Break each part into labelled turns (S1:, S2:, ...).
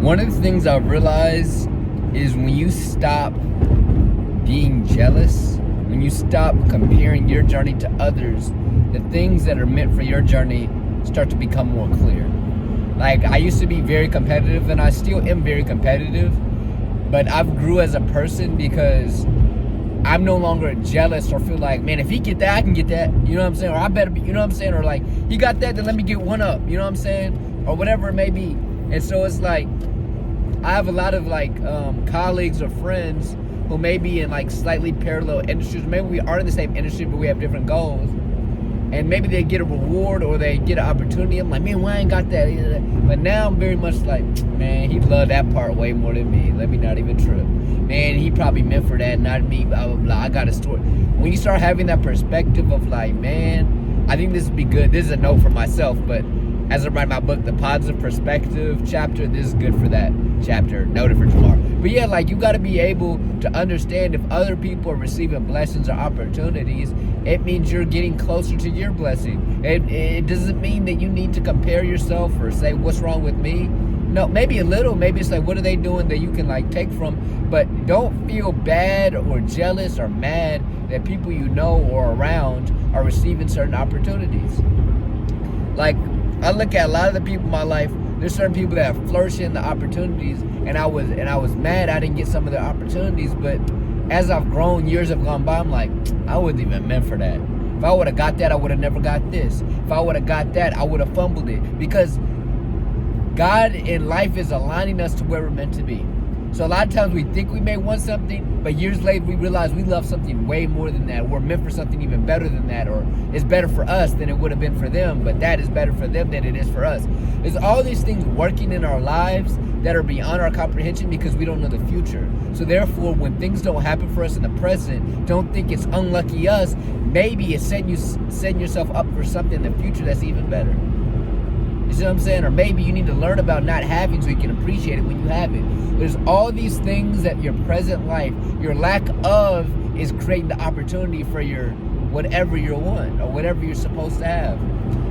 S1: One of the things I've realized is when you stop being jealous, when you stop comparing your journey to others, the things that are meant for your journey start to become more clear. Like, I used to be very competitive, and I still am very competitive, but I've grew as a person because I'm no longer jealous or feel like, man, if he get that, I can get that. You know what I'm saying? Or I better be, you know what I'm saying? Or like, he got that, then let me get one up. You know what I'm saying? Or whatever it may be. And so it's like, I have a lot of like colleagues or friends who may be in like slightly parallel industries. Maybe we are in the same industry, but we have different goals. And maybe they get a reward or they get an opportunity. I'm like, man, why I ain't got that? But now I'm very much like, man, he loved that part way more than me. Let me not even trip. Man, he probably meant for that, not me, blah, blah, blah. I got a story. When you start having that perspective of like, man, I think this would be good. This is a note for myself, but as I write my book, The Positive Perspective chapter, this is good for that chapter. Noted for Jamar. But yeah, like, you got to be able to understand if other people are receiving blessings or opportunities, it means you're getting closer to your blessing. It doesn't mean that you need to compare yourself or say, what's wrong with me? No, maybe a little. Maybe it's like, what are they doing that you can like take from? But don't feel bad or jealous or mad that people you know or around are receiving certain opportunities. Like, I look at a lot of the people in my life, there's certain people that have flourished in the opportunities, and I was mad I didn't get some of the opportunities, but as I've grown, years have gone by, I'm like, I wasn't even meant for that. If I would have got that, I would have never got this. If I would have got that, I would have fumbled it. Because God in life is aligning us to where we're meant to be. So a lot of times we think we may want something, but years later we realize we love something way more than that. We're meant for something even better than that, or it's better for us than it would have been for them, but that is better for them than it is for us. There's all these things working in our lives that are beyond our comprehension because we don't know the future. So therefore, when things don't happen for us in the present, don't think it's unlucky us. Maybe it's setting yourself up for something in the future that's even better. You see what I'm saying? Or maybe you need to learn about not having so you can appreciate it when you have it. There's all these things that your present life, your lack of, is creating the opportunity for your whatever you want or whatever you're supposed to have.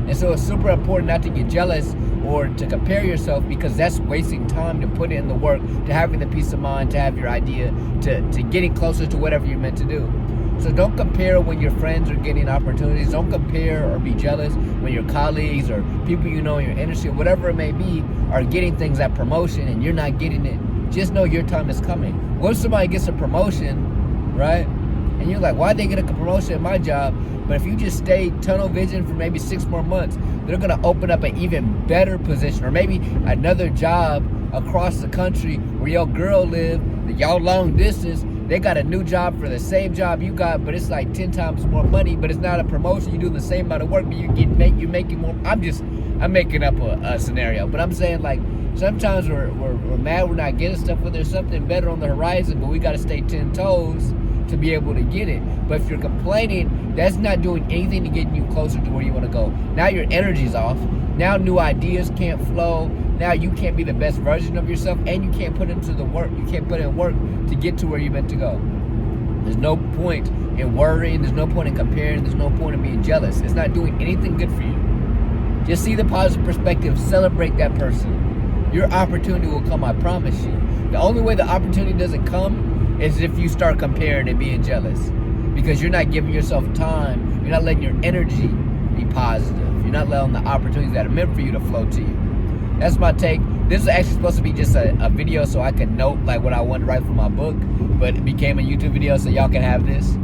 S1: And so it's super important not to get jealous or to compare yourself, because that's wasting time to put in the work, to having the peace of mind, to have your idea, to getting closer to whatever you're meant to do. So don't compare when your friends are getting opportunities. Don't compare or be jealous when your colleagues or people you know in your industry, whatever it may be, are getting things like promotion and you're not getting it. Just know your time is coming. What if somebody gets a promotion, right? And you're like, why'd they get a promotion at my job? But if you just stay tunnel vision for maybe 6 more months, they're going to open up an even better position, or maybe another job across the country where your girl live, y'all long distance. They got a new job for the same job you got, but it's like 10 times more money, but it's not a promotion. You do the same amount of work, but you're making more. I'm making up a scenario, but I'm saying, like, sometimes we're mad we're not getting stuff, but there's something better on the horizon, but we got to stay 10 toes to be able to get it. But if you're complaining, that's not doing anything to get you closer to where you want to go. Now your energy's off. Now new ideas can't flow. Now you can't be the best version of yourself, and you can't put into the work. You can't put in work to get to where you're meant to go. There's no point in worrying. There's no point in comparing. There's no point in being jealous. It's not doing anything good for you. Just see the positive perspective. Celebrate that person. Your opportunity will come, I promise you. The only way the opportunity doesn't come is if you start comparing and being jealous, because you're not giving yourself time. You're not letting your energy be positive. You're not letting the opportunities that are meant for you to flow to you. That's my take. This is actually supposed to be just a video so I can note like what I want to write for my book, but it became a YouTube video so y'all can have this.